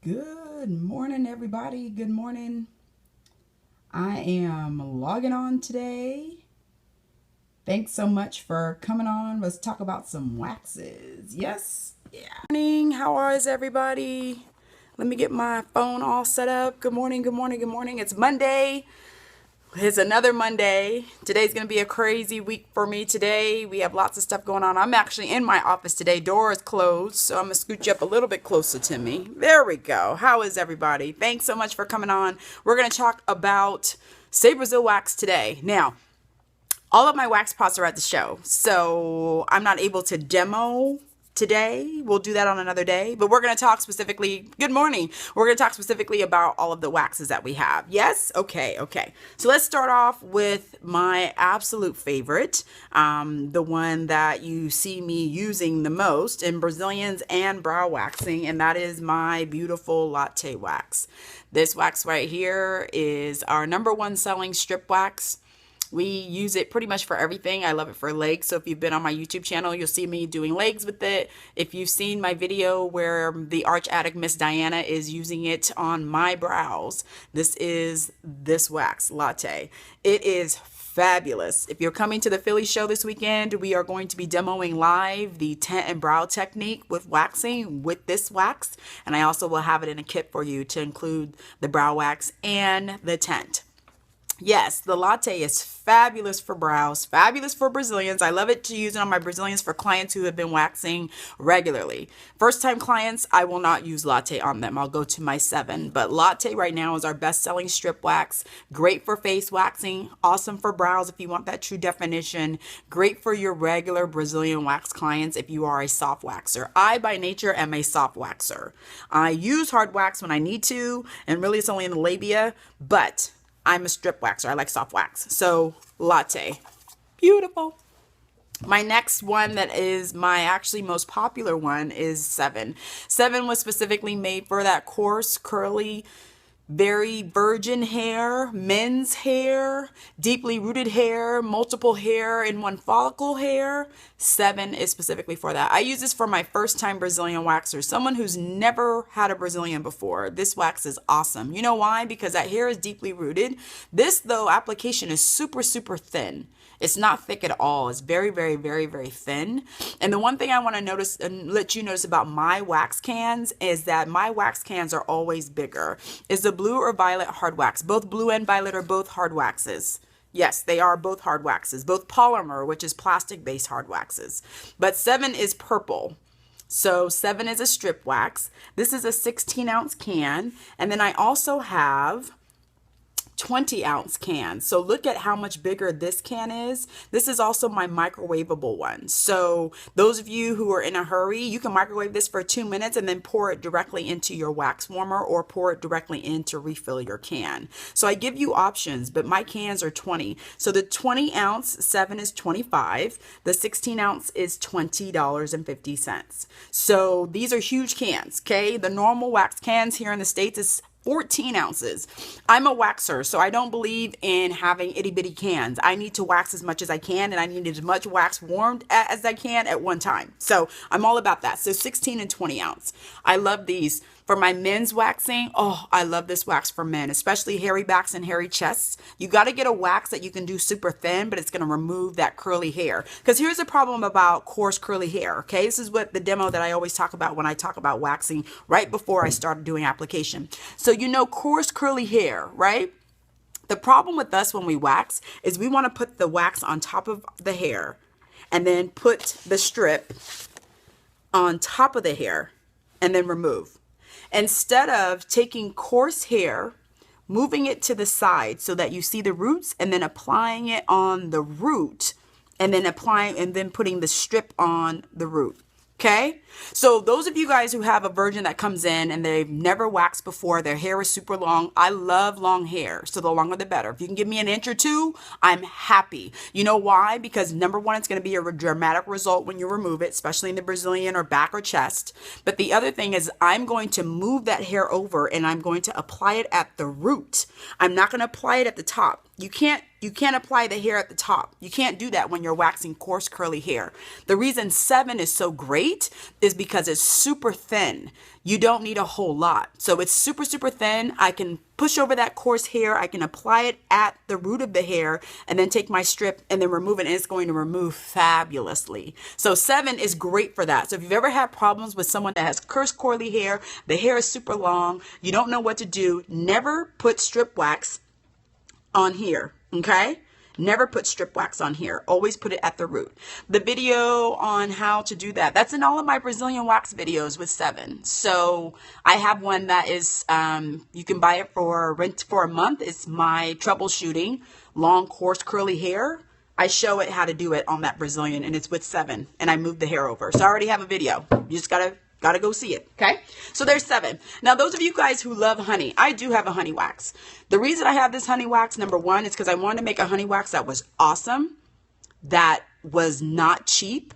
Good morning, everybody. Good morning. I am logging on today. Thanks so much for coming on. Let's talk about some waxes. Yes. Yeah. Morning. How is everybody? Let me get my phone all set up. Good morning. Good morning. Good morning. It's Monday. It's another Monday. Today's going to be a crazy week for me today. We have lots of stuff going on. I'm actually in my office today. Door is closed, so I'm going to scoot you up a little bit closer to me. There we go. How is everybody? Thanks so much for coming on. We're going to talk about Say Brazil wax today. Now, all of my wax pots are at the show, so I'm not able to demo today. We'll do that on another day, but we're going to talk specifically, good morning. We're going to talk specifically about all of the waxes that we have. Yes? Okay. So let's start off with my absolute favorite, the one that you see me using the most in Brazilians and brow waxing, and that is my beautiful latte wax. This wax right here is our #1 selling strip wax. We use it pretty much for everything. I love it for legs. So if you've been on my YouTube channel, you'll see me doing legs with it. If you've seen my video where the arch addict Miss Diana is using it on my brows, this is this wax latte. It is fabulous. If you're coming to the Philly show this weekend, we are going to be demoing live the tent and brow technique with waxing with this wax. And I also will have it in a kit for you to include the brow wax and the tent. Yes, the latte is fabulous for brows, fabulous for Brazilians. I love it to use it on my Brazilians for clients who have been waxing regularly. First time clients, I will not use latte on them. I'll go to my 7. But latte right now is our best selling strip wax. Great for face waxing, awesome for brows if you want that true definition. Great for your regular Brazilian wax clients if you are a soft waxer. I by nature am a soft waxer. I use hard wax when I need to, and really it's only in the labia, but I'm a strip waxer. I like soft wax. So latte. Beautiful. My next one that is my actually most popular one is 7. 7 was specifically made for that coarse, curly, very virgin hair, men's hair, deeply rooted hair, multiple hair in one follicle hair. 7 is specifically for that. I use this for my first time Brazilian waxer, someone who's never had a Brazilian before. This wax is awesome. You know why? Because that hair is deeply rooted. This though application is super thin. It's not thick at all. It's very thin. And the one thing I want to notice and let you notice about my wax cans is that my wax cans are always bigger. Is the blue or violet hard wax? Both blue and violet are both hard waxes. Yes, they are both hard waxes. Both polymer, which is plastic-based hard waxes. But 7 is purple. So 7 is a strip wax. This is a 16-ounce can. And then I also have 20-ounce can. So look at how much bigger this can is. This is also my microwavable one. So those of you who are in a hurry, you can microwave this for 2 minutes and then pour it directly into your wax warmer or pour it directly in to refill your can. So I give you options, but my cans are 20. So the 20-ounce 7 is 25. The 16-ounce is $20.50. So these are huge cans, okay? The normal wax cans here in the States is 14 ounces. I'm a waxer, so I don't believe in having itty bitty cans. I need to wax as much as I can, and I need as much wax warmed as I can at one time. So I'm all about that. So 16 and 20 ounce. I love these. For my men's waxing, oh, I love this wax for men, especially hairy backs and hairy chests. You got to get a wax that you can do super thin, but it's going to remove that curly hair. Because here's the problem about coarse curly hair, okay? This is what the demo that I always talk about when I talk about waxing right before I started doing application. So you know coarse curly hair, right? The problem with us when we wax is we want to put the wax on top of the hair and then put the strip on top of the hair and then remove. Instead of taking coarse hair, moving it to the side so that you see the roots and then applying it on the root and then applying and then putting the strip on the root. Okay, so those of you guys who have a virgin that comes in and they've never waxed before, their hair is super long. I love long hair, so the longer the better. If you can give me an inch or 2, I'm happy. You know why? Because #1, it's going to be a dramatic result when you remove it, especially in the Brazilian or back or chest. But the other thing is I'm going to move that hair over and I'm going to apply it at the root. I'm not going to apply it at the top. You can't apply the hair at the top. You can't do that when you're waxing coarse curly hair. The reason 7 is so great is because it's super thin. You don't need a whole lot. So it's super, super thin. I can push over that coarse hair. I can apply it at the root of the hair and then take my strip and then remove it, and it's going to remove fabulously. So 7 is great for that. So if you've ever had problems with someone that has coarse curly hair, the hair is super long, you don't know what to do, never put strip wax on here, okay? Never put strip wax on here. Always put it at the root. The video on how to do that, that's in all of my Brazilian wax videos with 7. So I have one that is, you can buy it for rent for a month. It's my troubleshooting long, coarse, curly hair. I show it how to do it on that Brazilian, and it's with 7, and I moved the hair over. So I already have a video. You just gotta go see it. Okay. So there's 7. Now, those of you guys who love honey, I do have a honey wax. The reason I have this honey wax, number one, is because I wanted to make a honey wax that was awesome, that was not cheap,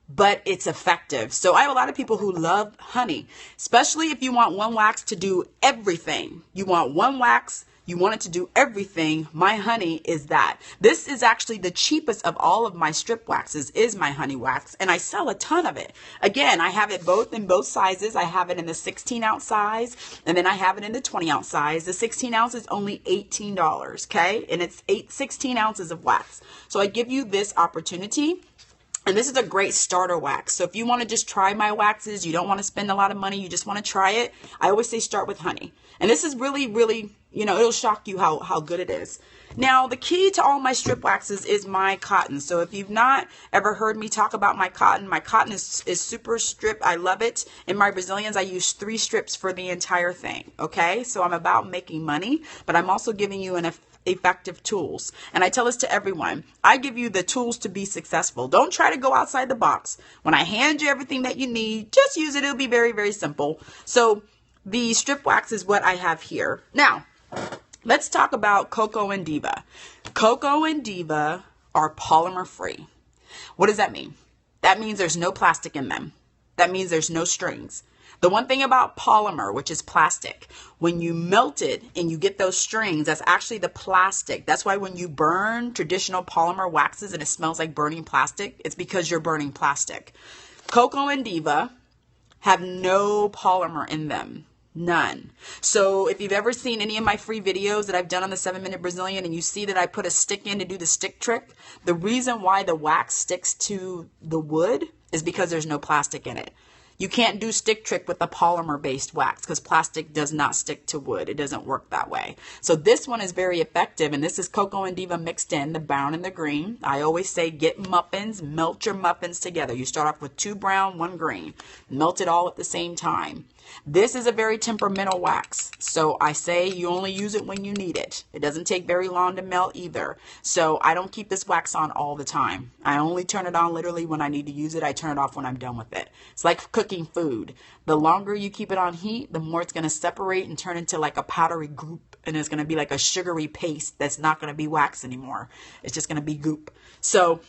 but it's effective. So I have a lot of people who love honey, especially if you want one wax to do everything. You want one wax, you want it to do everything. My honey is that. This is actually the cheapest of all of my strip waxes, is my honey wax, and I sell a ton of it. Again, I have it both in both sizes. I have it in the 16-ounce size, and then I have it in the 20-ounce size. The 16 ounce is only $18, okay? And it's 16 ounces of wax. So I give you this opportunity. And this is a great starter wax. So if you want to just try my waxes, you don't want to spend a lot of money, you just want to try it, I always say start with honey. And this is really, really, you know, it'll shock you how good it is. Now, the key to all my strip waxes is my cotton. So if you've not ever heard me talk about my cotton is super strip. I love it. In my Brazilians, I use 3 strips for the entire thing. Okay, so I'm about making money, but I'm also giving you an effective tools. And I tell this to everyone. I give you the tools to be successful. Don't try to go outside the box. When I hand you everything that you need, just use it. It'll be very, very simple. So the strip wax is what I have here. Now, let's talk about Coco and Diva. Coco and Diva are polymer free. What does that mean? That means there's no plastic in them. That means there's no strings. The one thing about polymer, which is plastic, when you melt it and you get those strings, that's actually the plastic. That's why when you burn traditional polymer waxes and it smells like burning plastic, it's because you're burning plastic. Coco and Diva have no polymer in them. None. So if you've ever seen any of my free videos that I've done on the 7-minute Brazilian and you see that I put a stick in to do the stick trick, the reason why the wax sticks to the wood is because there's no plastic in it. You can't do stick trick with a polymer-based wax because plastic does not stick to wood. It doesn't work that way. So this one is very effective, and this is Coco and Diva mixed in, the brown and the green. I always say get muffins, melt your muffins together. You start off with 2 brown, 1 green. Melt it all at the same time. This is a very temperamental wax, so I say you only use it when you need it. It doesn't take very long to melt either, so I don't keep this wax on all the time. I only turn it on literally when I need to use it. I turn it off when I'm done with it. It's like cooking food. The longer you keep it on heat, the more it's going to separate and turn into like a powdery goop, and it's going to be like a sugary paste that's not going to be wax anymore. It's just going to be goop. So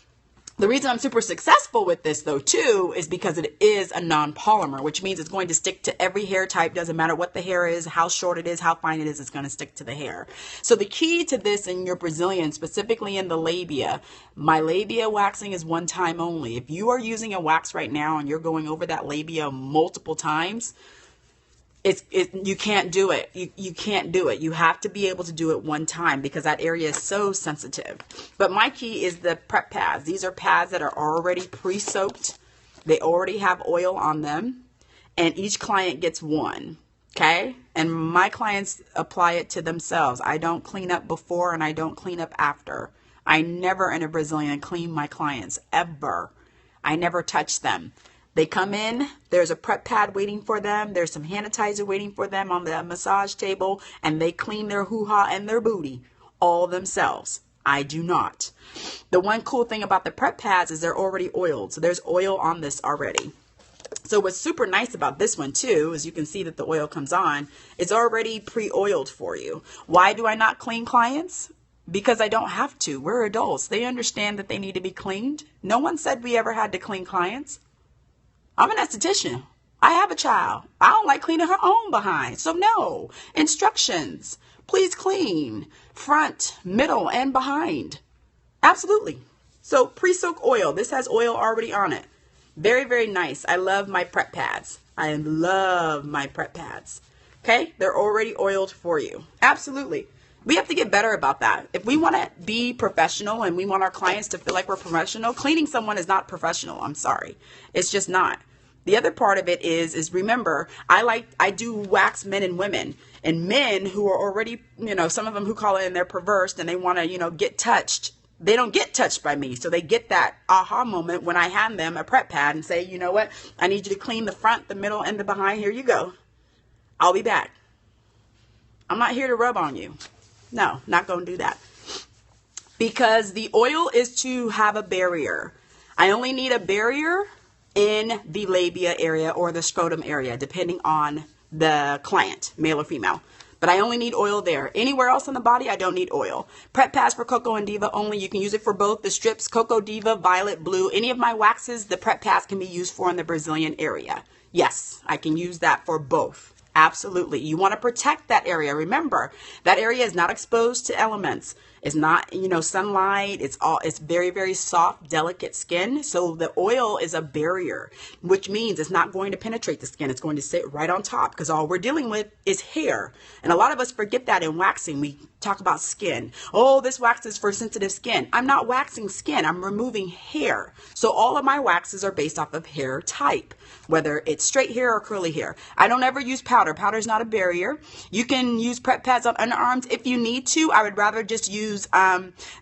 the reason I'm super successful with this though too is because it is a non-polymer, which means it's going to stick to every hair type. Doesn't matter what the hair is, how short it is, how fine it is, it's going to stick to the hair. So the key to this in your Brazilian, specifically in the labia, my labia waxing is one time only. If you are using a wax right now and you're going over that labia multiple times, you can't do it. You can't do it. You have to be able to do it one time because that area is so sensitive. But my key is the prep pads. These are pads that are already pre-soaked. They already have oil on them, and each client gets one. Okay? And my clients apply it to themselves. I don't clean up before and I don't clean up after. I never in a Brazilian clean my clients, ever. I never touch them. They come in, there's a prep pad waiting for them, there's some sanitizer waiting for them on the massage table, and they clean their hoo-ha and their booty all themselves. I do not. The one cool thing about the prep pads is they're already oiled, so there's oil on this already. So what's super nice about this one too, is you can see that the oil comes on, it's already pre-oiled for you. Why do I not clean clients? Because I don't have to. We're adults. They understand that they need to be cleaned. No one said we ever had to clean clients. I'm an esthetician. I have a child. I don't like cleaning her own behind. So no. Instructions. Please clean front, middle, and behind. Absolutely. So pre-soak oil. This has oil already on it. Very, very nice. I love my prep pads. I love my prep pads. Okay? They're already oiled for you. Absolutely. We have to get better about that. If we want to be professional and we want our clients to feel like we're professional, cleaning someone is not professional. I'm sorry. It's just not. The other part of it is remember, I do wax men and women, and men who are already, some of them who call it and they're perverse and they want to, get touched. They don't get touched by me. So they get that aha moment when I hand them a prep pad and say, you know what? I need you to clean the front, the middle, and the behind. Here you go. I'll be back. I'm not here to rub on you. No, not going to do that. Because the oil is to have a barrier. I only need a barrier in the labia area or the scrotum area, depending on the client, male or female. But I only need oil there. Anywhere else on the body, I don't need oil. Prep pads for Cocoa and Diva only. You can use it for both the strips, Cocoa Diva, Violet, Blue. Any of my waxes, the prep pads can be used for in the Brazilian area. Yes, I can use that for both. Absolutely. You want to protect that area. Remember, that area is not exposed to elements. It's not, sunlight. It's very, very soft, delicate skin. So the oil is a barrier, which means it's not going to penetrate the skin. It's going to sit right on top because all we're dealing with is hair. And a lot of us forget that in waxing. We talk about skin. Oh, this wax is for sensitive skin. I'm not waxing skin. I'm removing hair. So all of my waxes are based off of hair type, whether it's straight hair or curly hair. I don't ever use powder. Powder is not a barrier. You can use prep pads on underarms if you need to. I would rather just use,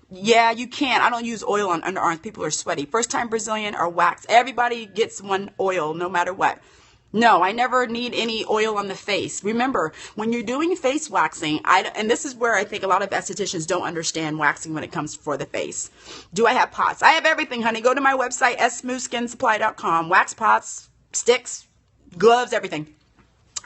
yeah, you can. I don't use oil on underarms. People are sweaty. First time Brazilian or wax. Everybody gets one oil no matter what. No, I never need any oil on the face. Remember, when you're doing face waxing, and this is where I think a lot of estheticians don't understand waxing when it comes for the face. Do I have pots? I have everything, honey. Go to my website, smoothskinsupply.com. Wax pots, sticks, gloves, everything.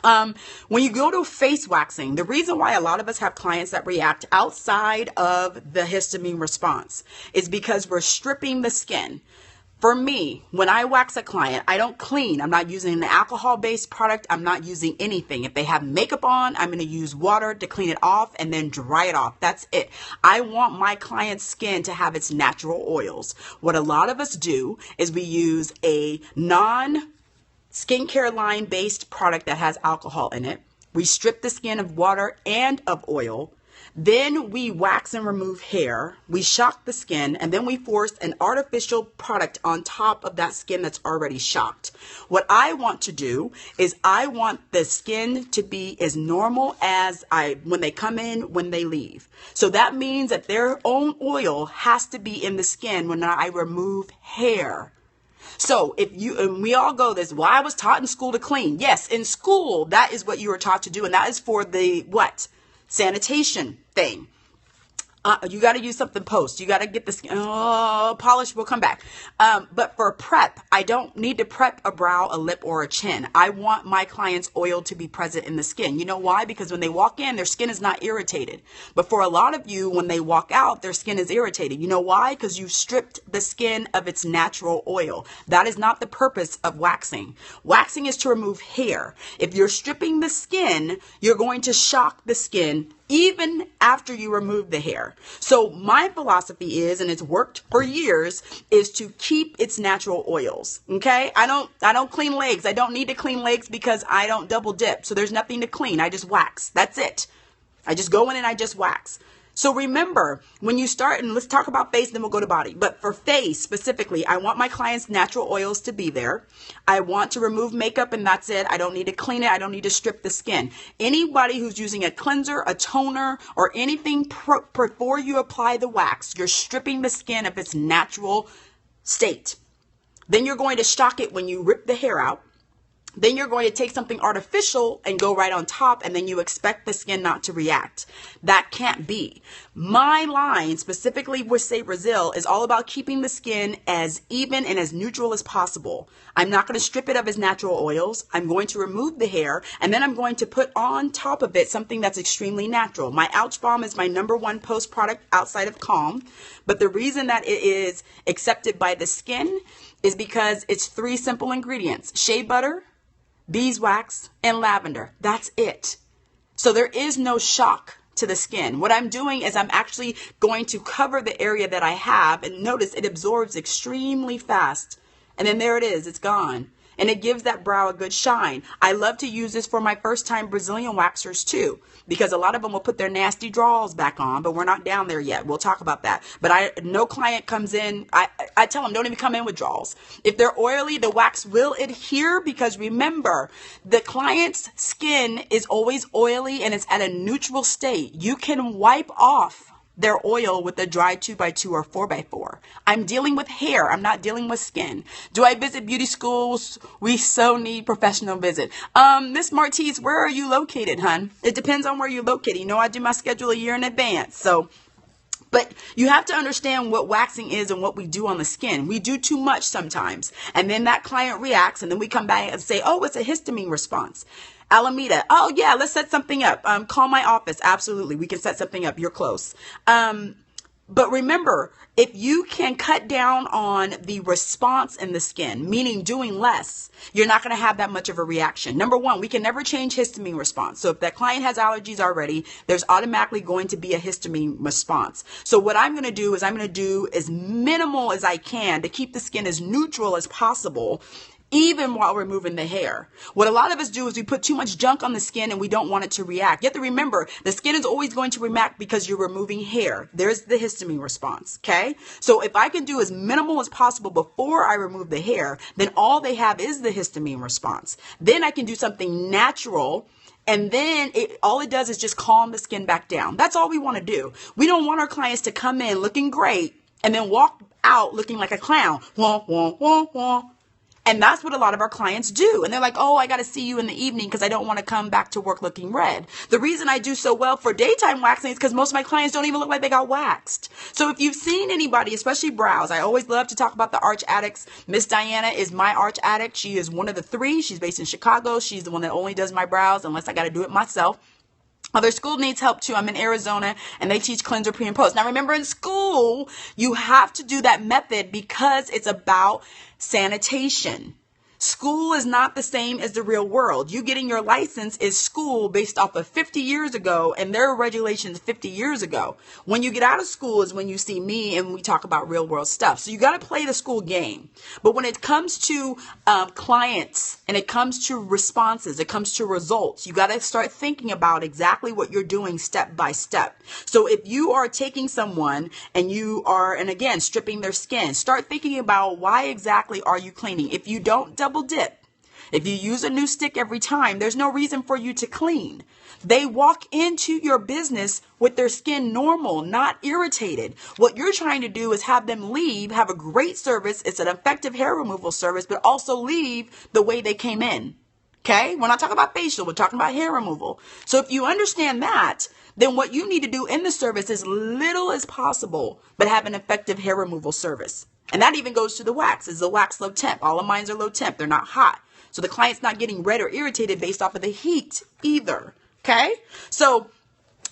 When you go to face waxing, the reason why a lot of us have clients that react outside of the histamine response is because we're stripping the skin. For me, when I wax a client, I don't clean. I'm not using an alcohol-based product. I'm not using anything. If they have makeup on, I'm going to use water to clean it off and then dry it off. That's it. I want my client's skin to have its natural oils. What a lot of us do is we use a non-skincare line-based product that has alcohol in it. We strip the skin of water and of oil. Then we wax and remove hair, we shock the skin, and then we force an artificial product on top of that skin that's already shocked. What I want to do is I want the skin to be as normal as when they come in, when they leave. So that means that their own oil has to be in the skin when I remove hair. So and we all go this, well, I was taught in school to clean. Yes, in school, that is what you were taught to do. And that is for the what? Sanitation thing. You got to use something post. You got to get the skin, polish will come back. But for prep, I don't need to prep a brow, a lip, or a chin. I want my client's oil to be present in the skin. You know why? Because when they walk in, their skin is not irritated. But for a lot of you, when they walk out, their skin is irritated. You know why? Because you've stripped the skin of its natural oil. That is not the purpose of waxing. Waxing is to remove hair. If you're stripping the skin, you're going to shock the skin even after you remove the hair. So my philosophy is, and it's worked for years, is to keep its natural oils. Okay? I don't clean legs. I don't need to clean legs because I don't double dip. So there's nothing to clean. I just wax. That's it. I just go in and I just wax. So remember, when you start, and let's talk about face, then we'll go to body. But for face specifically, I want my clients' natural oils to be there. I want to remove makeup, and that's it. I don't need to clean it. I don't need to strip the skin. Anybody who's using a cleanser, a toner, or anything before you apply the wax, you're stripping the skin of its natural state. Then you're going to shock it when you rip the hair out. Then you're going to take something artificial and go right on top, and then you expect the skin not to react. That can't be. My line, specifically with Say Brazil, is all about keeping the skin as even and as neutral as possible. I'm not going to strip it of its natural oils. I'm going to remove the hair, and then I'm going to put on top of it something that's extremely natural. My Ouch Balm is my #1 post product outside of Calm, but the reason that it is accepted by the skin is because it's 3 simple ingredients: shea butter, beeswax, and lavender. That's it. So there is no shock to the skin. What I'm doing is I'm actually going to cover the area that I have, and notice it absorbs extremely fast. And then there it is, it's gone. And it gives that brow a good shine. I love to use this for my first time Brazilian waxers too, because a lot of them will put their nasty draws back on, but we're not down there yet. We'll talk about that. But no client comes in, I tell them don't even come in with draws. If they're oily, the wax will adhere, because remember, the client's skin is always oily and it's at a neutral state. You can wipe off their oil with a dry 2x2 or 4x4. I'm dealing with hair. I'm not dealing with skin. Do I visit beauty schools? We so need professional visit. Miss Martise, where are you located, hun? It depends on where you're located. You know, I do my schedule a year in advance. So, but you have to understand what waxing is and what we do on the skin. We do too much sometimes. And then that client reacts, and then we come back and say, oh, it's a histamine response. Alameda, oh yeah, let's set something up. Call my office. Absolutely, we can set something up. You're close. But remember, if you can cut down on the response in the skin, meaning doing less, you're not going to have that much of a reaction. Number one, we can never change histamine response. So if that client has allergies already, there's automatically going to be a histamine response. So what I'm going to do is I'm going to do as minimal as I can to keep the skin as neutral as possible, even while removing the hair. What a lot of us do is we put too much junk on the skin and we don't want it to react. You have to remember, the skin is always going to react because you're removing hair. There's the histamine response, okay? So if I can do as minimal as possible before I remove the hair, then all they have is the histamine response. Then I can do something natural, and then all it does is just calm the skin back down. That's all we want to do. We don't want our clients to come in looking great and then walk out looking like a clown. Wah, wah, wah, wah. And that's what a lot of our clients do. And they're like, oh, I got to see you in the evening because I don't want to come back to work looking red. The reason I do so well for daytime waxing is because most of my clients don't even look like they got waxed. So if you've seen anybody, especially brows, I always love to talk about the arch addicts. Miss Diana is my arch addict. She is one of the three. She's based in Chicago. She's the one that only does my brows unless I got to do it myself. Other school needs help too. I'm in Arizona and they teach cleanser pre and post. Now remember, in school, you have to do that method because it's about sanitation. School is not the same as the real world. You getting your license is school based off of 50 years ago, and there are regulations 50 years ago. When you get out of school is when you see me and we talk about real world stuff. So you got to play the school game. But when it comes to clients and it comes to responses, it comes to results, you got to start thinking about exactly what you're doing step by step. So if you are taking someone and you are, and again, stripping their skin, start thinking about why exactly are you cleaning. If you don't double dip, if you use a new stick every time, there's no reason for you to clean. They walk into your business with their skin normal, not irritated. What you're trying to do is have them leave, have a great service. It's an effective hair removal service, but also leave the way they came in. Okay? We're not talking about facial. We're talking about hair removal. So if you understand that, then what you need to do in the service is little as possible, but have an effective hair removal service. And that even goes to the wax. Is the wax low temp? All of mine are low temp. They're not hot. So the client's not getting red or irritated based off of the heat either. Okay? So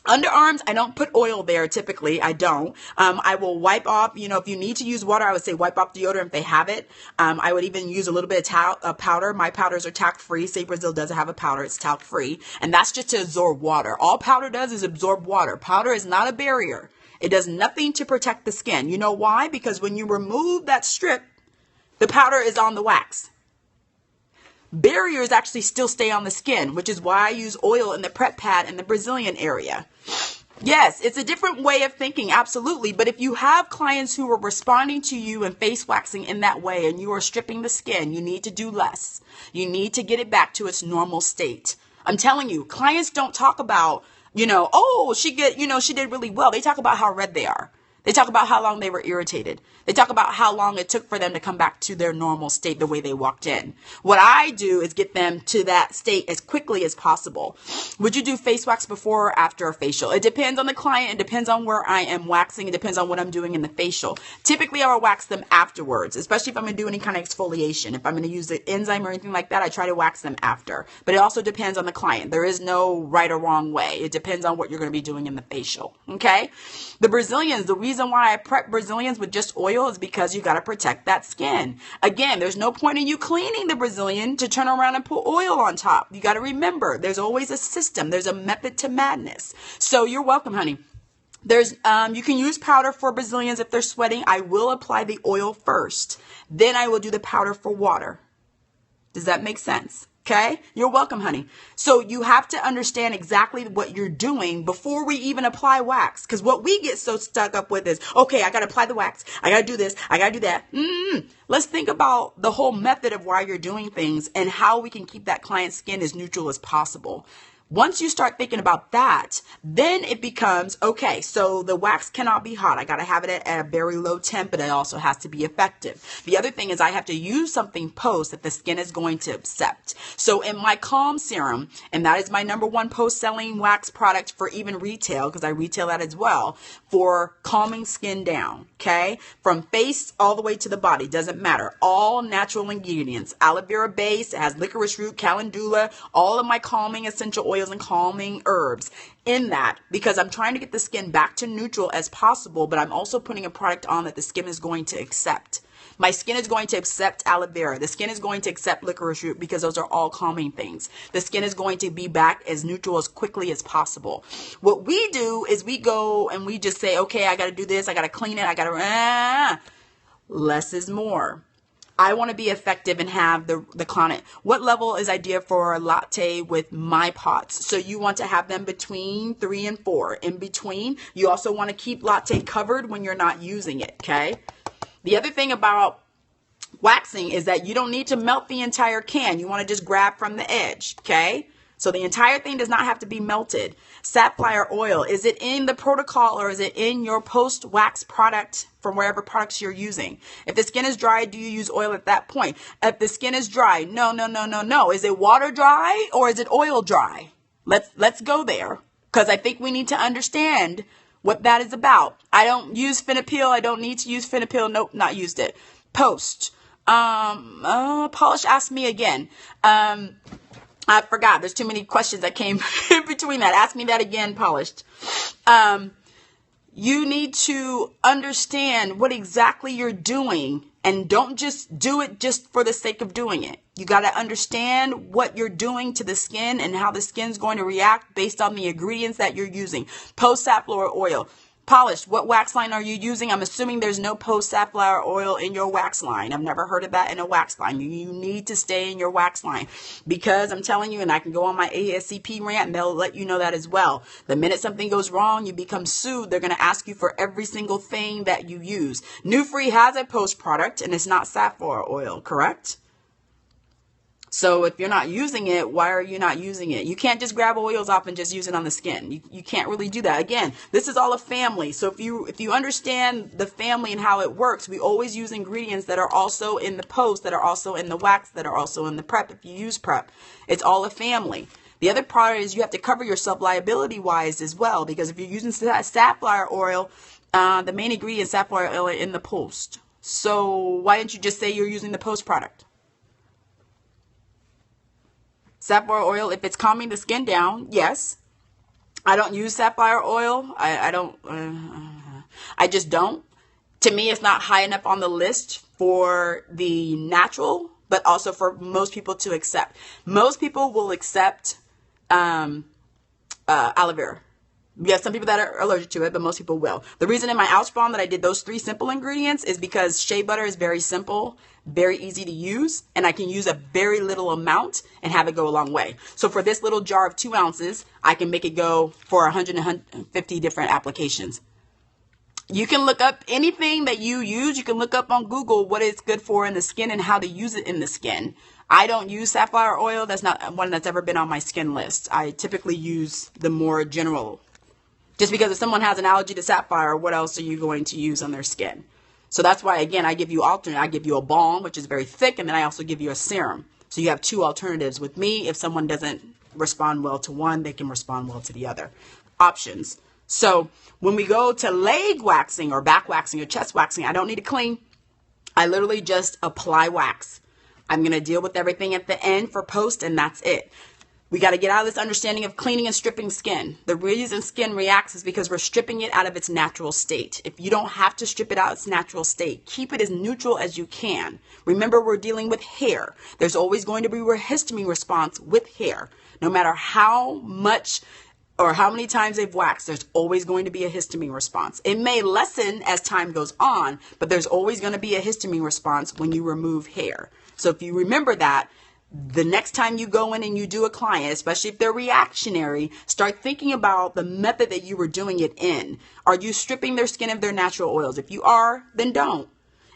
underarms, I don't put oil there typically. I don't. I will wipe off, if you need to use water, I would say wipe off deodorant if they have it. I would even use a little bit of powder. My powders are talc free. Say Brazil doesn't have a powder. It's talc free. And that's just to absorb water. All powder does is absorb water. Powder is not a barrier. It does nothing to protect the skin. You know why? Because when you remove that strip, the powder is on the wax. Barriers actually still stay on the skin, which is why I use oil in the prep pad in the Brazilian area. Yes, it's a different way of thinking, absolutely. But if you have clients who are responding to you and face waxing in that way and you are stripping the skin, you need to do less. You need to get it back to its normal state. I'm telling you, clients don't talk about, oh, she did really well. They talk about how red they are. They talk about how long they were irritated. They talk about how long it took for them to come back to their normal state the way they walked in. What I do is get them to that state as quickly as possible. Would you do face wax before or after a facial? It depends on the client. It depends on where I am waxing. It depends on what I'm doing in the facial. Typically, I will wax them afterwards, especially if I'm going to do any kind of exfoliation. If I'm going to use the enzyme or anything like that, I try to wax them after. But it also depends on the client. There is no right or wrong way. It depends on what you're going to be doing in the facial. Okay? The Brazilians, the reason reason why I prep Brazilians with just oil is because you got to protect that skin. Again, there's no point in you cleaning the Brazilian to turn around and put oil on top. You got to remember, there's always a system. There's a method to madness. So you're welcome, honey. There's, you can use powder for Brazilians if they're sweating. I will apply the oil first. Then I will do the powder for water. Does that make sense? Okay, you're welcome, honey. So you have to understand exactly what you're doing before we even apply wax. Because what we get so stuck up with is, okay, I got to apply the wax. I got to do this. I got to do that. Let's think about the whole method of why you're doing things and how we can keep that client's skin as neutral as possible. Once you start thinking about that, then it becomes, okay, so the wax cannot be hot. I got to have it at a very low temp, but it also has to be effective. The other thing is I have to use something post that the skin is going to accept. So in my Calm Serum, and that is my #1 post-selling wax product for even retail, because I retail that as well, for calming skin down, okay? From face all the way to the body, doesn't matter. All natural ingredients. Aloe vera base, it has licorice root, calendula, all of my calming essential oils and calming herbs in that, because I'm trying to get the skin back to neutral as possible, but I'm also putting a product on that the skin is going to accept. My skin is going to accept aloe vera. The skin is going to accept licorice root because those are all calming things. The skin is going to be back as neutral as quickly as possible. What we do is we go and we just say, okay, I got to do this. I got to clean it. I got to, less is more. I want to be effective and have the client. What level is ideal for a latte with my pots? So you want to have them between 3 and 4. In between, you also want to keep latte covered when you're not using it, okay? The other thing about waxing is that you don't need to melt the entire can. You want to just grab from the edge, okay? So the entire thing does not have to be melted. Sapphire oil, is it in the protocol or is it in your post-wax product from wherever products you're using? If the skin is dry, do you use oil at that point? If the skin is dry, no. Is it water dry or is it oil dry? Let's go there, because I think we need to understand what that is about. I don't use Finapil. I don't need to use Finapil. Nope, not used it. Post. Polish asked me again. I forgot. There's too many questions that came in between that. Ask me that again, Polished. You need to understand what exactly you're doing, and don't just do it just for the sake of doing it. You got to understand what you're doing to the skin and how the skin's going to react based on the ingredients that you're using. Post safflower oil. Polished, what wax line are you using? I'm assuming there's no post safflower oil in your wax line. I've never heard of that in a wax line. You need to stay in your wax line, because I'm telling you, and I can go on my ASCP rant and they'll let you know that as well. The minute something goes wrong, you become sued. They're going to ask you for every single thing that you use. New Free has a post product and it's not safflower oil, correct? So if you're not using it, why are you not using it? You can't just grab oils off and just use it on the skin. You can't really do that. Again, this is all a family. So if you understand the family and how it works, we always use ingredients that are also in the post, that are also in the wax, that are also in the prep. If you use prep, it's all a family. The other part is you have to cover yourself liability wise as well, because if you're using safflower oil, the main ingredient is safflower oil in the post. So why didn't you just say you're using the post product? Safflower oil, if it's calming the skin down, yes. I don't use safflower oil. I just don't. To me, it's not high enough on the list for the natural, but also for most people to accept. Most people will accept aloe vera. We have some people that are allergic to it, but most people will. The reason in my Ouch Balm that I did those 3 simple ingredients is because shea butter is very simple, very easy to use, and I can use a very little amount and have it go a long way. So for this little jar of 2 ounces, I can make it go for 150 different applications. You can look up anything that you use. You can look up on Google what it's good for in the skin and how to use it in the skin. I don't use safflower oil. That's not one that's ever been on my skin list. I typically use the more general. Just because if someone has an allergy to sapphire, what else are you going to use on their skin? So that's why, again, I give you alternate. I give you a balm, which is very thick, and then I also give you a serum. So you have 2 alternatives. With me, if someone doesn't respond well to one, they can respond well to the other. Options. So when we go to leg waxing or back waxing or chest waxing, I don't need to clean. I literally just apply wax. I'm going to deal with everything at the end for post, and that's it. We got to get out of this understanding of cleaning and stripping skin. The reason skin reacts is because we're stripping it out of its natural state. If you don't have to strip it out of its natural state, keep it as neutral as you can. Remember, we're dealing with hair. There's always going to be a histamine response with hair. No matter how much or how many times they've waxed, there's always going to be a histamine response. It may lessen as time goes on, but there's always going to be a histamine response when you remove hair. So if you remember that, the next time you go in and you do a client, especially if they're reactionary, start thinking about the method that you were doing it in. Are you stripping their skin of their natural oils? If you are, then don't.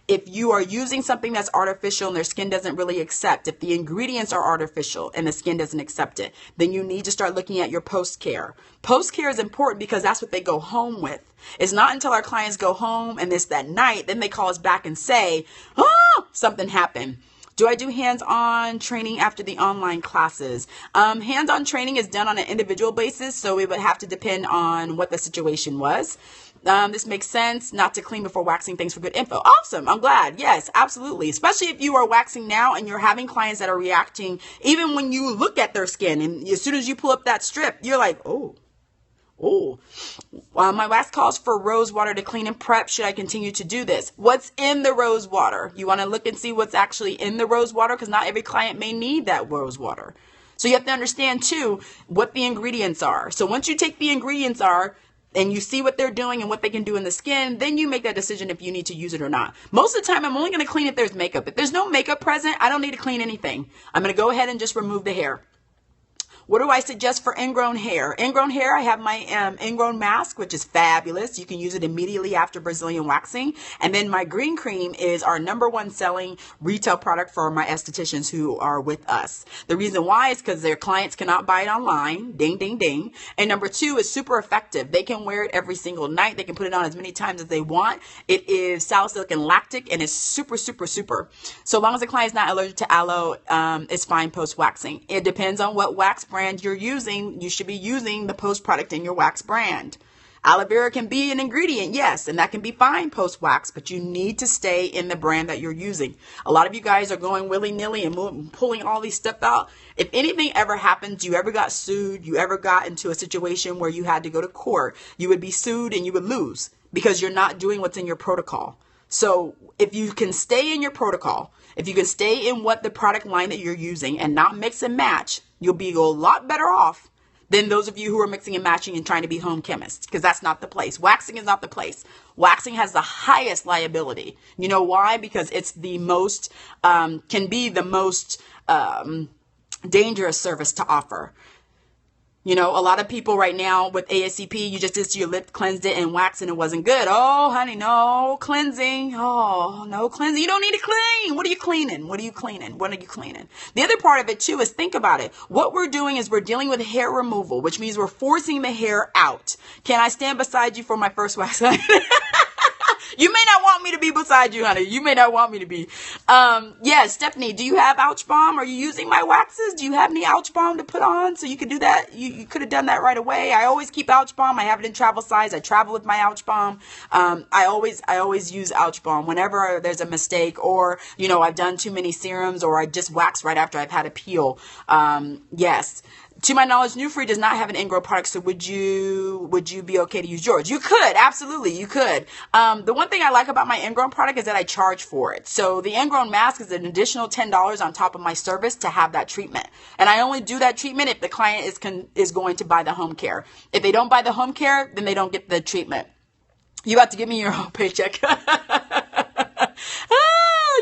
If you are using something that's artificial and their skin doesn't really accept, if the ingredients are artificial and the skin doesn't accept it, then you need to start looking at your post-care. Post-care is important because that's what they go home with. It's not until our clients go home and it's that night, then they call us back and say, oh, something happened. Do I do hands-on training after the online classes? Hands-on training is done on an individual basis, so it would have to depend on what the situation was. This makes sense. Not to clean before waxing. Thanks for good info. Awesome. I'm glad. Yes, absolutely. Especially if you are waxing now and you're having clients that are reacting, even when you look at their skin and as soon as you pull up that strip, you're like, oh. My wax calls for rose water to clean and prep. Should I continue to do this? What's in the rose water? You want to look and see what's actually in the rose water because not every client may need that rose water. So you have to understand too what the ingredients are. So once you take the ingredients are and you see what they're doing and what they can do in the skin, then you make that decision if you need to use it or not. Most of the time, I'm only going to clean if there's makeup. If there's no makeup present, I don't need to clean anything. I'm going to go ahead and just remove the hair. What do I suggest for ingrown hair? Ingrown hair, I have my ingrown mask, which is fabulous. You can use it immediately after Brazilian waxing. And then my green cream is our #1 selling retail product for my estheticians who are with us. The reason why is because their clients cannot buy it online. Ding, ding, ding. And number 2 is super effective. They can wear it every single night. They can put it on as many times as they want. It is salicylic and lactic and it's super, super, super. So long as the client is not allergic to aloe, it's fine post-waxing. It depends on what wax brand you're using. You should be using the post product in your wax brand. Aloe vera can be an ingredient, yes, and that can be fine post-wax, but you need to stay in the brand that you're using. A lot of you guys are going willy-nilly and pulling all these stuff out. If anything ever happens, you ever got sued, you ever got into a situation where you had to go to court, you would be sued and you would lose because you're not doing what's in your protocol. So if you can stay in your protocol, if you can stay in what the product line that you're using and not mix and match, you'll be a lot better off than those of you who are mixing and matching and trying to be home chemists, because that's not the place. Waxing is not the place. Waxing has the highest liability. You know why? Because it's the most, can be the most dangerous service to offer. You know, a lot of people right now with ASCP, you just did your lip, cleansed it and waxed and it wasn't good. Oh, honey, no cleansing. Oh, no cleansing. You don't need to clean. What are you cleaning? What are you cleaning? What are you cleaning? The other part of it too is think about it. What we're doing is we're dealing with hair removal, which means we're forcing the hair out. Can I stand beside you for my first wax? You may not want me to be beside you, honey. You may not want me to be. Yes, Stephanie, do you have ouch balm? Are you using my waxes? Do you have any ouch balm to put on so you could do that? You could have done that right away. I always keep ouch balm. I have it in travel size. I travel with my ouch balm. I always use ouch balm whenever there's a mistake or, you know, I've done too many serums or I just wax right after I've had a peel. Yes. To my knowledge, New Free does not have an ingrown product, so would you be okay to use yours? You could, absolutely, you could. The one thing I like about my ingrown product is that I charge for it. So the ingrown mask is an additional $10 on top of my service to have that treatment. And I only do that treatment if the client is going to buy the home care. If they don't buy the home care, then they don't get the treatment. You got to give me your whole paycheck.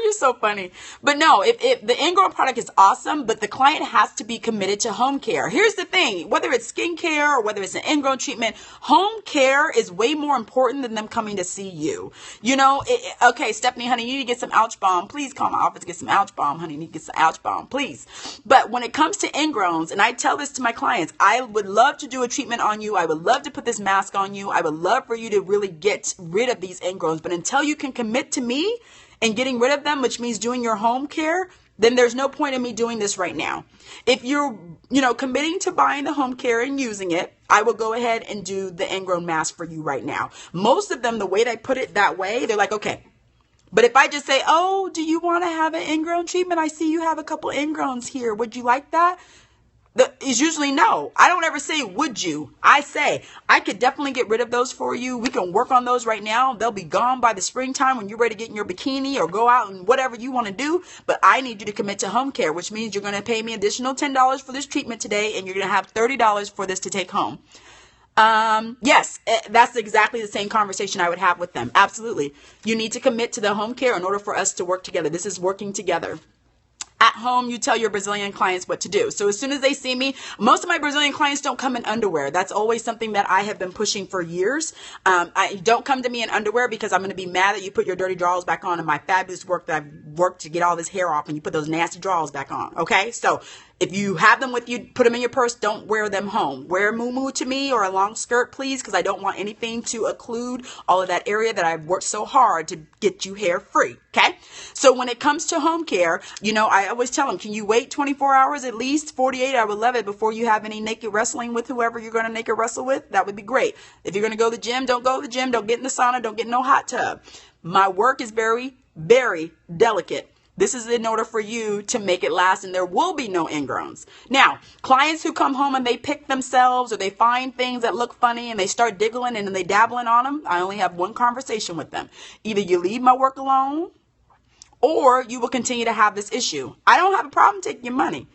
You're so funny. But no, if the ingrown product is awesome, but the client has to be committed to home care. Here's the thing, whether it's skincare or whether it's an ingrown treatment, home care is way more important than them coming to see you. You know, okay, Stephanie, honey, you need to get some ouch balm. Please call my office, get some ouch balm, honey. You need to get some ouch balm, please. But when it comes to ingrowns, and I tell this to my clients, I would love to do a treatment on you. I would love to put this mask on you. I would love for you to really get rid of these ingrowns. But until you can commit to me and getting rid of them, which means doing your home care, then there's no point in me doing this right now. If you're, committing to buying the home care and using it, I will go ahead and do the ingrown mask for you right now. Most of them, the way they put it that way, they're like, okay. But if I just say, oh, do you want to have an ingrown treatment? I see you have a couple ingrowns here. Would you like that? is usually no. I don't ever say, would you? I say, I could definitely get rid of those for you. We can work on those right now. They'll be gone by the springtime when you're ready to get in your bikini or go out and whatever you want to do. But I need you to commit to home care, which means you're going to pay me additional $10 for this treatment today, and you're going to have $30 for this to take home. Yes, that's exactly the same conversation I would have with them. Absolutely. You need to commit to the home care in order for us to work together. This is working together. At home, you tell your Brazilian clients what to do. So as soon as they see me, most of my Brazilian clients don't come in underwear. That's always something that I have been pushing for years. I don't come to me in underwear because I'm going to be mad that you put your dirty drawers back on and my fabulous work that I've worked to get all this hair off and you put those nasty drawers back on. Okay. So if you have them with you, put them in your purse. Don't wear them home. Wear a muumuu to me or a long skirt, please, because I don't want anything to occlude all of that area that I've worked so hard to get you hair free. Okay. So when it comes to home care, you know, I always tell them, can you wait 24 hours, at least 48? I would love it before you have any naked wrestling with whoever you're going to naked wrestle with. That would be great. If you're going to go to the gym, don't go to the gym. Don't get in the sauna. Don't get in no hot tub. My work is very, very delicate. This is in order for you to make it last, and there will be no ingrowns. Now, clients who come home and they pick themselves or they find things that look funny and they start diggling and then they dabbling on them, I only have one conversation with them. Either you leave my work alone or you will continue to have this issue. I don't have a problem taking your money,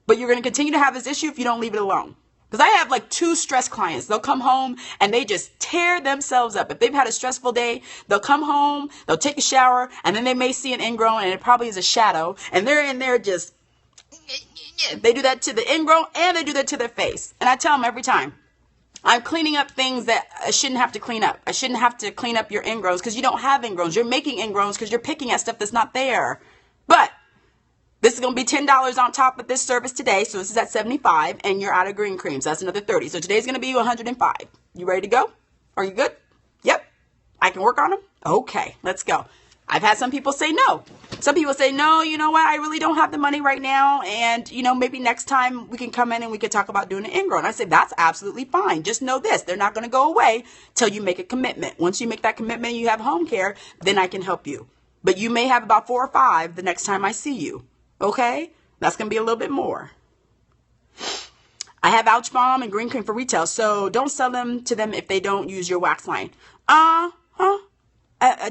but you're going to continue to have this issue if you don't leave it alone. Because I have like 2 stress clients. They'll come home and they just tear themselves up. If they've had a stressful day, they'll come home, they'll take a shower, and then they may see an ingrown, and it probably is a shadow. And they're in there just, they do that to the ingrown and they do that to their face. And I tell them every time, I'm cleaning up things that I shouldn't have to clean up. I shouldn't have to clean up your ingrowns because you don't have ingrowns. You're making ingrowns because you're picking at stuff that's not there. But this is going to be $10 on top of this service today. So this is at $75 and you're out of green creams. That's another $30. So today's going to be $105. You ready to go? Are you good? Yep. I can work on them. Okay, let's go. I've had some people say no. Some people say, no, you know what? I really don't have the money right now. And, you know, maybe next time we can come in and we can talk about doing an ingrown. I say, that's absolutely fine. Just know this. They're not going to go away till you make a commitment. Once you make that commitment and you have home care, then I can help you. But you may have about 4 or 5 the next time I see you. Okay? That's going to be a little bit more. I have Ouch Balm and green cream for retail, so don't sell them to them if they don't use your wax line.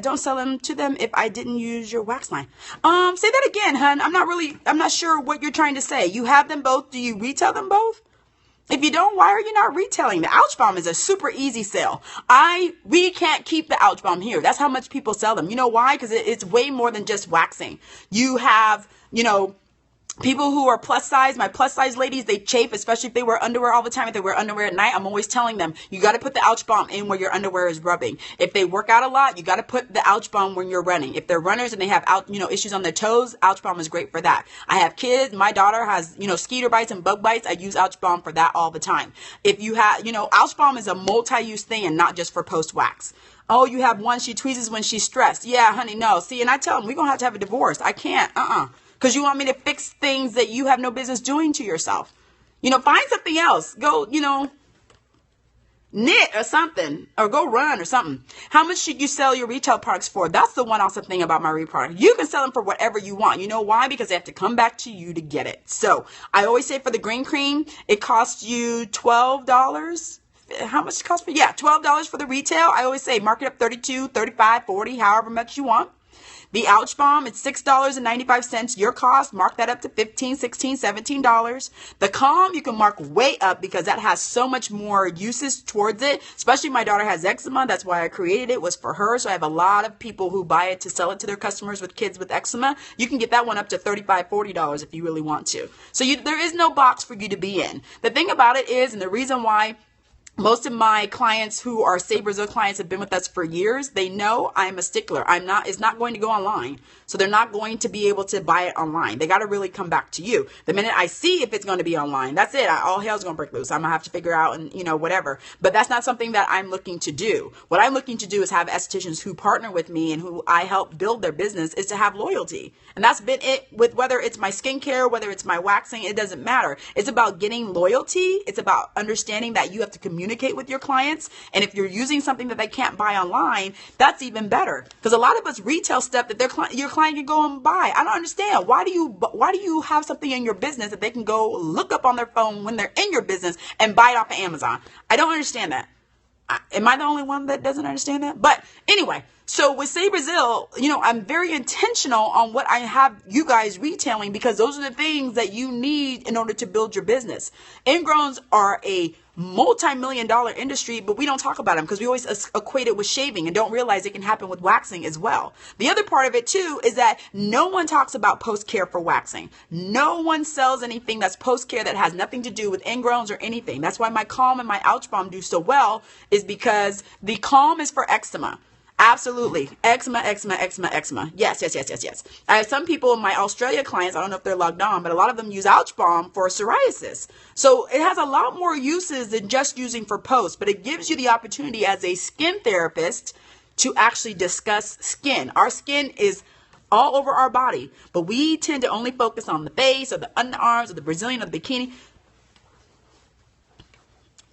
Don't sell them to them if I didn't use your wax line. Say that again, hun. I'm not sure what you're trying to say. You have them both. Do you retail them both? If you don't, why are you not retailing? The Ouch Balm is a super easy sale. We can't keep the Ouch Balm here. That's how much people sell them. You know why? Because it's way more than just waxing. You have, you know, people who are plus size, my plus size ladies, they chafe, especially if they wear underwear all the time. If they wear underwear at night, I'm always telling them, you got to put the Ouch Balm in where your underwear is rubbing. If they work out a lot, you got to put the Ouch Balm when you're running. If they're runners and they have issues on their toes, Ouch Balm is great for that. I have kids. My daughter has, skeeter bites and bug bites. I use Ouch Balm for that all the time. If you have, Ouch Balm is a multi-use thing and not just for post-wax. Oh, you have one, she tweezes when she's stressed. Yeah, honey, no. See, and I tell them, we're going to have a divorce. I can't, because you want me to fix things that you have no business doing to yourself. Find something else. Go, knit or something, or go run or something. How much should you sell your retail products for? That's the one awesome thing about my reproduct. You can sell them for whatever you want. You know why? Because they have to come back to you to get it. So I always say for the green cream, it costs you $12. How much it cost me? Yeah, $12 for the retail. I always say mark it up $32, $35, $40, however much you want. The Ouch Balm, it's $6.95 your cost. Mark that up to $15, $16, $17. The Calm, you can mark way up because that has so much more uses towards it. Especially my daughter has eczema. That's why I created it, was for her. So I have a lot of people who buy it to sell it to their customers with kids with eczema. You can get that one up to $35, $40 if you really want to. So there is no box for you to be in. The thing about it is, and the reason why most of my clients who are Say Brazil clients have been with us for years, they know I'm a stickler. It's not going to go online. So they're not going to be able to buy it online. They got to really come back to you. The minute I see if it's going to be online, that's it. All hell's going to break loose. I'm going to have to figure out and, whatever. But that's not something that I'm looking to do. What I'm looking to do is have estheticians who partner with me and who I help build their business is to have loyalty. And that's been it with whether it's my skincare, whether it's my waxing, it doesn't matter. It's about getting loyalty. It's about understanding that you have to communicate communicate with your clients. And if you're using something that they can't buy online, that's even better. Because a lot of us retail stuff that your client can go and buy. I don't understand. Why do you have something in your business that they can go look up on their phone when they're in your business and buy it off of Amazon? I don't understand that. Am I the only one that doesn't understand that? But anyway, so with Say Brazil, I'm very intentional on what I have you guys retailing, because those are the things that you need in order to build your business. Ingrowns are a multi-million-dollar industry, but we don't talk about them because we always equate it with shaving and don't realize it can happen with waxing as well. The other part of it too is that no one talks about post-care for waxing. No one sells anything that's post-care that has nothing to do with ingrowns or anything. That's why my Calm and my Ouch Balm do so well, is because the Calm is for eczema. Absolutely. Eczema. Yes. I have some people, my Australia clients, I don't know if they're logged on, but a lot of them use Ouch Balm for psoriasis. So it has a lot more uses than just using for post, but it gives you the opportunity as a skin therapist to actually discuss skin. Our skin is all over our body, but we tend to only focus on the face or the underarms or the Brazilian or the bikini.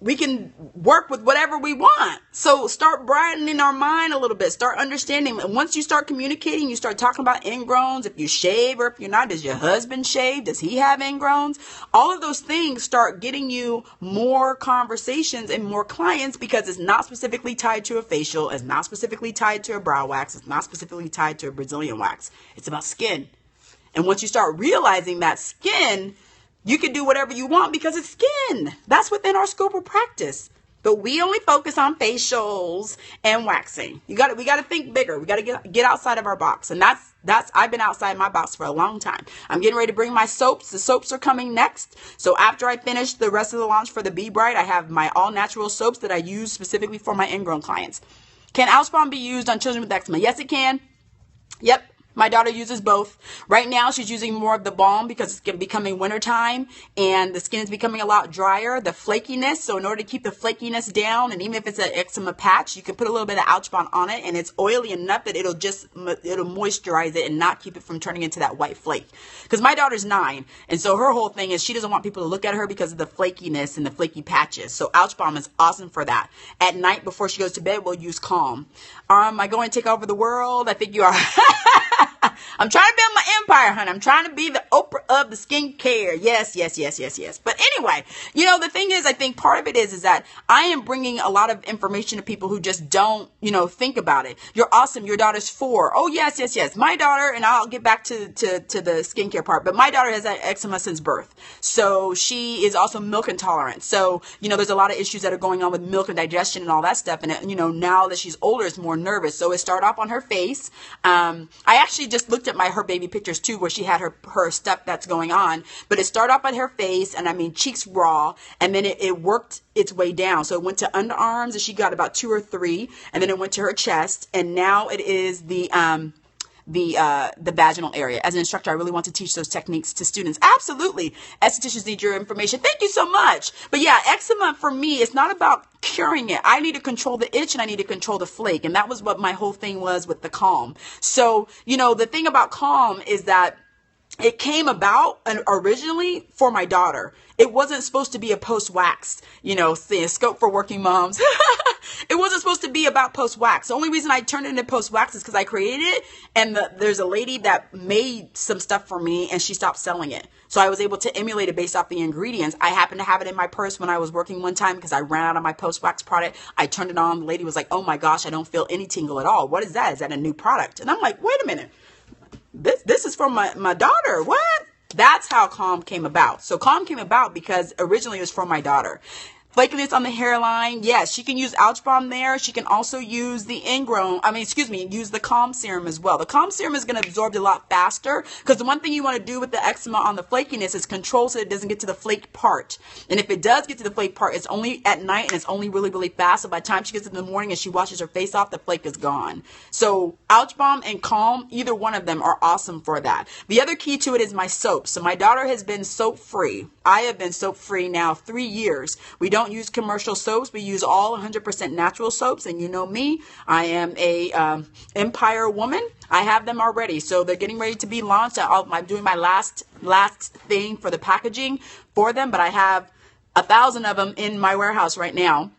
We can work with whatever we want. So start brightening our mind a little bit. Start understanding. And once you start communicating, you start talking about ingrowns. If you shave or if you're not, does your husband shave? Does he have ingrowns? All of those things start getting you more conversations and more clients, because it's not specifically tied to a facial. It's not specifically tied to a brow wax. It's not specifically tied to a Brazilian wax. It's about skin. And once you start realizing that skin, you can do whatever you want because it's skin. That's within our scope of practice. But we only focus on facials and waxing. We got to think bigger. We got to get outside of our box. And that's I've been outside my box for a long time. I'm getting ready to bring my soaps. The soaps are coming next. So after I finish the rest of the launch for the Be Bright, I have my all natural soaps that I use specifically for my ingrown clients. Can Ouch Balm be used on children with eczema? Yes, it can. Yep. My daughter uses both. Right now, she's using more of the balm because it's becoming wintertime and the skin is becoming a lot drier. The flakiness, so in order to keep the flakiness down, and even if it's an eczema patch, you can put a little bit of Ouch Balm on it, and it's oily enough that it'll moisturize it and not keep it from turning into that white flake. Because my daughter's 9, and so her whole thing is she doesn't want people to look at her because of the flakiness and the flaky patches. So Ouch Balm is awesome for that. At night before she goes to bed, we'll use Calm. Am I going to take over the world? I think you are. I'm trying to build my empire, honey. I'm trying to be the Oprah of the skincare. Yes. But anyway, the thing is, I think part of it is that I am bringing a lot of information to people who just don't, think about it. You're awesome. Your daughter's 4. Oh, yes. My daughter, and I'll get back to the skincare part, but my daughter has eczema since birth. So she is also milk intolerant. So, there's a lot of issues that are going on with milk and digestion and all that stuff. And, now that she's older, it's more nervous. So it started off on her face. I actually just looked at her baby pictures too, where she had her stuff that's going on, but it started off on her face, and cheeks raw, and then it worked its way down. So it went to underarms, and she got about 2 or 3, and then it went to her chest, and now it is the vaginal area. As an instructor, I really want to teach those techniques to students. Absolutely. Estheticians need your information. Thank you so much. But yeah, eczema for me, it's not about curing it. I need to control the itch and I need to control the flake. And that was what my whole thing was with the Calm. So, the thing about Calm is that it came about originally for my daughter. It wasn't supposed to be a post-wax, scope for working moms. It wasn't supposed to be about post-wax. The only reason I turned it into post-wax is because I created it, and there's a lady that made some stuff for me, and she stopped selling it. So I was able to emulate it based off the ingredients. I happened to have it in my purse when I was working one time because I ran out of my post-wax product. I turned it on. The lady was like, oh my gosh, I don't feel any tingle at all. What is that? Is that a new product? And I'm like, wait a minute. This is from my daughter. What? That's how Calm came about. So Calm came about because originally it was for my daughter. Flakiness on the hairline, yes, she can use Ouch Balm there. She can also use the use the Calm Serum as well. The Calm Serum is going to absorb it a lot faster because the one thing you want to do with the eczema on the flakiness is control so it doesn't get to the flake part. And if it does get to the flake part, it's only at night and it's only really, really fast. So by the time she gets in the morning and she washes her face off, the flake is gone. So Ouch Balm and Calm, either one of them are awesome for that. The other key to it is my soap. So my daughter has been soap free. I have been soap free now 3 years. We don't use commercial soaps. We use all 100% natural soaps. And you know me, I am a empire woman. I have them already. So they're getting ready to be launched. I'm doing my last thing for the packaging for them, but I have 1,000 of them in my warehouse right now.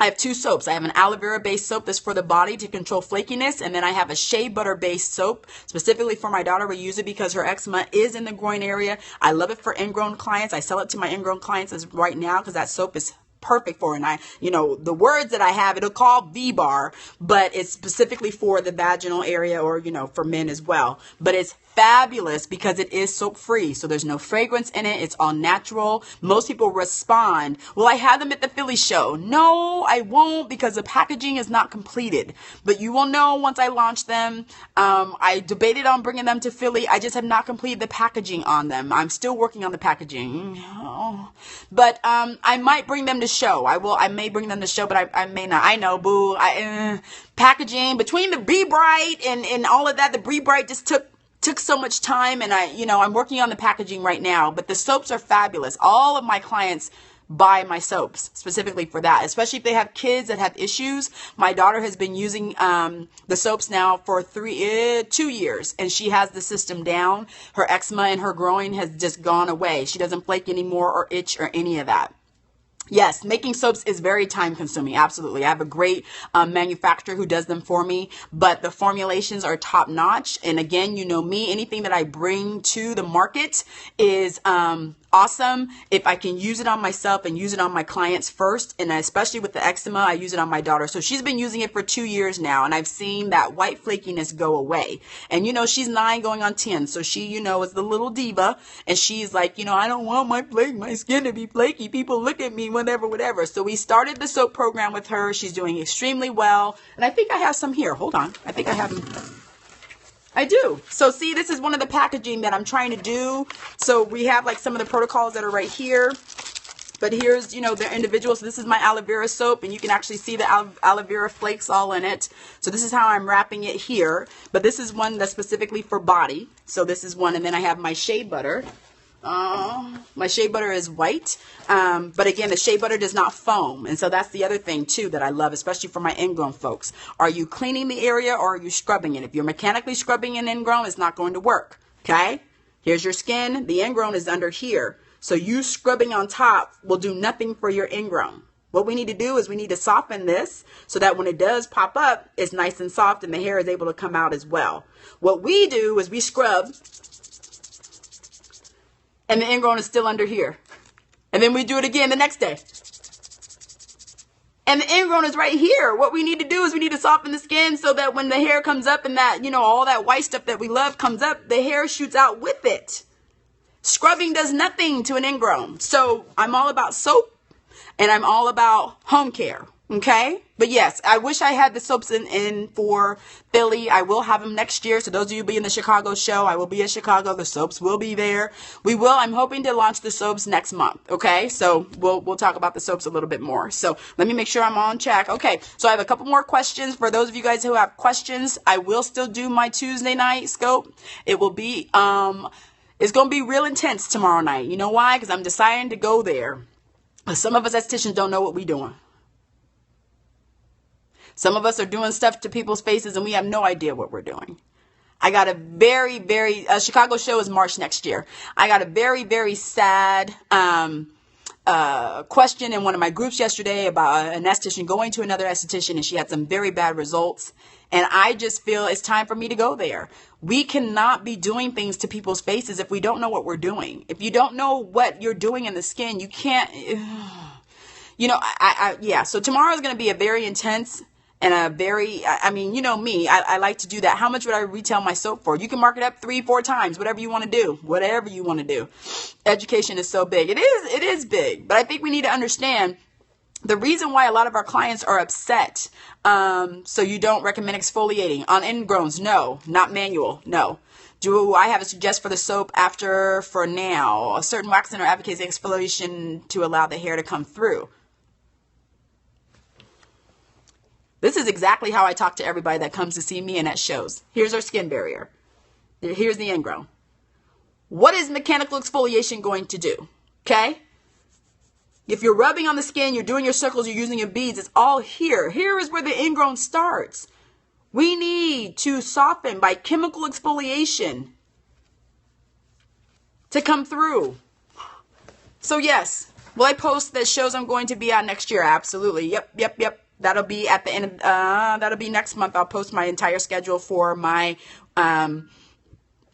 I have two soaps. I have an aloe vera based soap that's for the body to control flakiness. And then I have a shea butter based soap specifically for my daughter. We use it because her eczema is in the groin area. I love it for ingrown clients. I sell it to my ingrown clients as right now because that soap is perfect for it. And I, the words that I have, it'll call V-bar, but it's specifically for the vaginal area or, for men as well. But it's fabulous because it is soap free. So there's no fragrance in it. It's all natural. Most people respond, will I have them at the Philly show? No, I won't because the packaging is not completed. But you will know once I launch them. I debated on bringing them to Philly. I just have not completed the packaging on them. I'm still working on the packaging. But I might bring them to show. I may bring them to show, but I may not. I know, boo. Packaging between the Be Bright and all of that. The Be Bright just took so much time, and I'm working on the packaging right now, but the soaps are fabulous. All of my clients buy my soaps specifically for that, especially if they have kids that have issues. My daughter has been using the soaps now for 2 years, and she has the system down. Her eczema and her groin has just gone away. She doesn't flake anymore or itch or any of that. Yes, making soaps is very time consuming. Absolutely. I have a great manufacturer who does them for me, but the formulations are top notch. And again, me, anything that I bring to the market is awesome if I can use it on myself and use it on my clients first. And especially with the eczema, I use it on my daughter. So she's been using it for 2 years now, and I've seen that white flakiness go away. And she's 9 going on 10. So she, is the little diva, and she's like, I don't want my skin to be flaky. People look at me, whatever. So we started the soap program with her. She's doing extremely well. And I think I have some here. Hold on. I think I have them. I do. So see, this is one of the packaging that I'm trying to do. So we have like some of the protocols that are right here. But here's, they're individual. So this is my aloe vera soap, and you can actually see the aloe vera flakes all in it. So this is how I'm wrapping it here. But this is one that's specifically for body. So this is one. And then I have my shea butter. My shea butter is white. But again, the shea butter does not foam. And so that's the other thing too that I love, especially for my ingrown folks. Are you cleaning the area or are you scrubbing it? If you're mechanically scrubbing an ingrown, it's not going to work. Okay. Here's your skin. The ingrown is under here. So you scrubbing on top will do nothing for your ingrown. What we need to do is we need to soften this so that when it does pop up, it's nice and soft and the hair is able to come out as well. What we do is we scrub, and the ingrown is still under here. And then we do it again the next day. And the ingrown is right here. What we need to do is we need to soften the skin so that when the hair comes up and that, all that white stuff that we love comes up, the hair shoots out with it. Scrubbing does nothing to an ingrown. So I'm all about soap and I'm all about home care. Okay. But yes, I wish I had the soaps in for Philly. I will have them next year. So those of you be in the Chicago show, I will be in Chicago. The soaps will be there. I'm hoping to launch the soaps next month. Okay. So we'll talk about the soaps a little bit more. So let me make sure I'm on track. Okay. So I have a couple more questions for those of you guys who have questions. I will still do my Tuesday night scope. It will be, it's going to be real intense tomorrow night. You know why? Because I'm deciding to go there. Some of us estheticians don't know what we're doing. Some of us are doing stuff to people's faces and we have no idea what we're doing. I got a very, very, Chicago show is March next year. I got a very, very sad question in one of my groups yesterday about an esthetician going to another esthetician, and she had some very bad results. And I just feel it's time for me to go there. We cannot be doing things to people's faces if we don't know what we're doing. If you don't know what you're doing in the skin, you can't, yeah. So tomorrow is going to be a very intense and a very, me, I like to do that. How much would I retail my soap for? You can mark it up 3-4 times, whatever you want to do, Education is so big. It is big, but I think we need to understand the reason why a lot of our clients are upset. So you don't recommend exfoliating on ingrowns? No, not manual. No. Do I have a suggest for the soap for now? A certain wax center advocates exfoliation to allow the hair to come through. This is exactly how I talk to everybody that comes to see me and at shows. Here's our skin barrier. Here's the ingrown. What is mechanical exfoliation going to do? Okay? If you're rubbing on the skin, you're doing your circles, you're using your beads, it's all here. Here is where the ingrown starts. We need to soften by chemical exfoliation to come through. So yes, Will I post the shows I'm going to be at next year? Absolutely. Yep. That'll be at the end of, that'll be next month. I'll post my entire schedule for my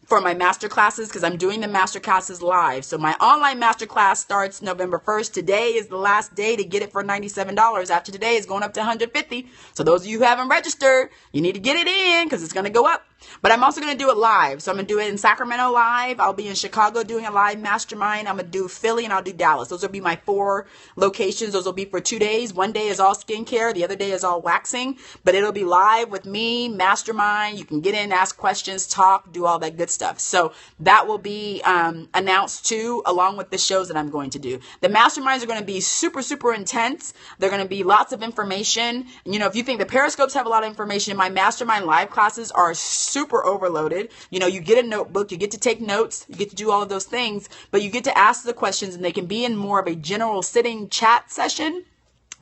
master classes, because I'm doing the master classes live. So my online master class starts November 1st. Today is the last day to get it for $97. After today, it's going up to $150. So those of you who haven't registered, you need to get it in, because it's going to go up. But I'm also going to do it live. So I'm going to do it in Sacramento live. I'll be in Chicago doing a live mastermind. I'm going to do Philly, and I'll do Dallas. Those will be my 4 locations. Those will be for 2 days. One day is all skincare. The other day is all waxing. But it'll be live with me, mastermind. You can get in, ask questions, talk, do all that good stuff. So that will be announced too, along with the shows that I'm going to do. The masterminds are going to be super, super intense. They're going to be lots of information. You know, if you think the Periscopes have a lot of information, my mastermind live classes are super overloaded. You know, you get a notebook, you get to take notes, you get to do all of those things, but you get to ask the questions, and they can be in more of a general sitting chat session.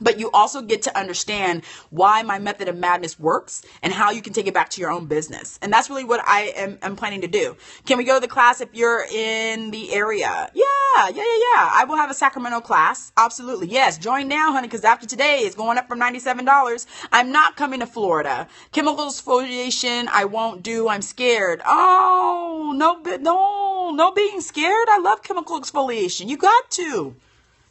But you also get to understand why my method of madness works and how you can take it back to your own business. And that's really what I'm planning to do. Can we go to the class if you're in the area? Yeah. I will have a Sacramento class. Absolutely. Yes. Join now, honey, because after today it's going up from $97. I'm not coming to Florida. Chemical exfoliation, I won't do. I'm scared. Oh, no being scared. I love chemical exfoliation. You got to.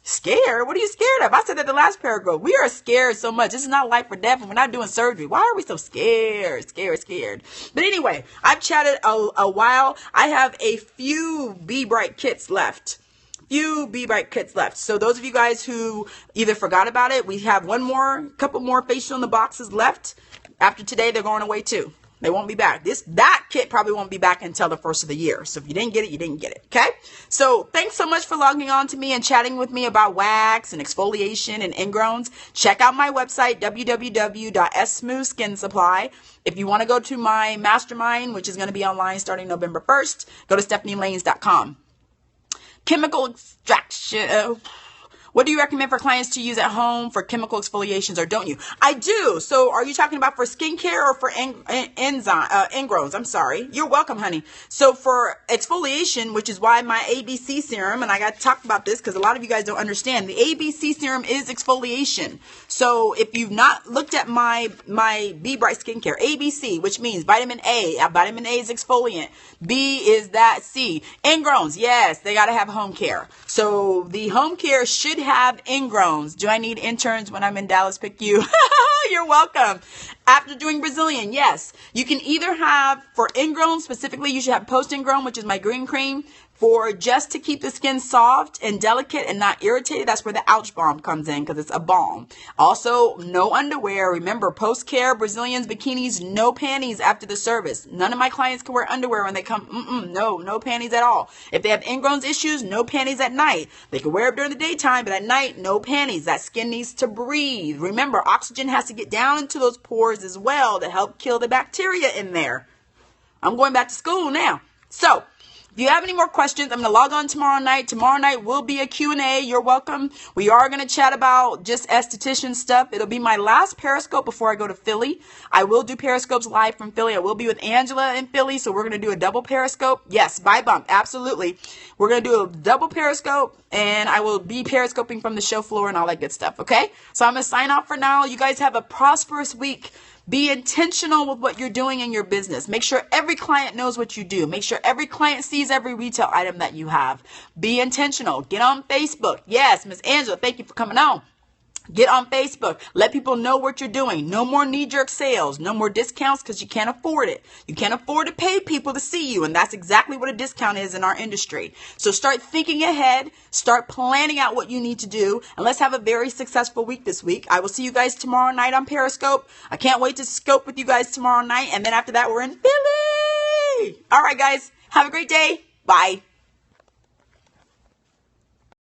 Scared? What are you scared of? I said that the last paragraph. We are scared so much. This is not life or death, and we're not doing surgery. Why are we so scared? But anyway, I've chatted a while. I have a few Be Bright kits left. So those of you guys who either forgot about it, we have couple more facial in the boxes left. After today, they're going away too. They won't be back. That kit probably won't be back until the first of the year. So if you didn't get it, you didn't get it. Okay? So thanks so much for logging on to me and chatting with me about wax and exfoliation and ingrowns. Check out my website, www.smoothskinsupply. If you want to go to my mastermind, which is going to be online starting November 1st, go to stephanielaynes.com. Chemical extraction. What do you recommend for clients to use at home for chemical exfoliations, or don't you? I do. So are you talking about for skincare or for ingrowns? I'm sorry. You're welcome, honey. So for exfoliation, which is why my ABC serum, and I got to talk about this because a lot of you guys don't understand, the ABC serum is exfoliation. So if you've not looked at my Be Bright Skincare, ABC, which means vitamin A. Vitamin A is exfoliant. B is that C. Ingrowns, yes, they got to have home care. So the home care should have ingrowns. Do I need interns when I'm in Dallas? Pick you. You're welcome. After doing Brazilian, yes. You can either have, for ingrown specifically, you should have post-ingrown, which is my green cream, for just to keep the skin soft and delicate and not irritated. That's where the Ouch Balm comes in, because it's a balm. Also, no underwear. Remember, post-care, Brazilians, bikinis, no panties after the service. None of my clients can wear underwear when they come. No panties at all. If they have ingrowns issues, no panties at night. They can wear it during the daytime, but at night, no panties. That skin needs to breathe. Remember, oxygen has to get down into those pores as well to help kill the bacteria in there. I'm going back to school now. So, if you have any more questions, I'm going to log on tomorrow night. Tomorrow night will be a Q&A. You're welcome. We are going to chat about just esthetician stuff. It'll be my last Periscope before I go to Philly. I will do Periscopes live from Philly. I will be with Angela in Philly, so we're going to do a double Periscope. Yes, by bump. Absolutely. We're going to do a double Periscope, and I will be Periscoping from the show floor and all that good stuff, okay? So I'm going to sign off for now. You guys have a prosperous week. Be intentional with what you're doing in your business. Make sure every client knows what you do. Make sure every client sees every retail item that you have. Be intentional. Get on Facebook. Yes, Miss Angela, thank you for coming on. Get on Facebook. Let people know what you're doing. No more knee-jerk sales. No more discounts because you can't afford it. You can't afford to pay people to see you, and that's exactly what a discount is in our industry. So start thinking ahead. Start planning out what you need to do, and let's have a very successful week this week. I will see you guys tomorrow night on Periscope. I can't wait to scope with you guys tomorrow night, and then after that, we're in Philly. All right, guys. Have a great day. Bye.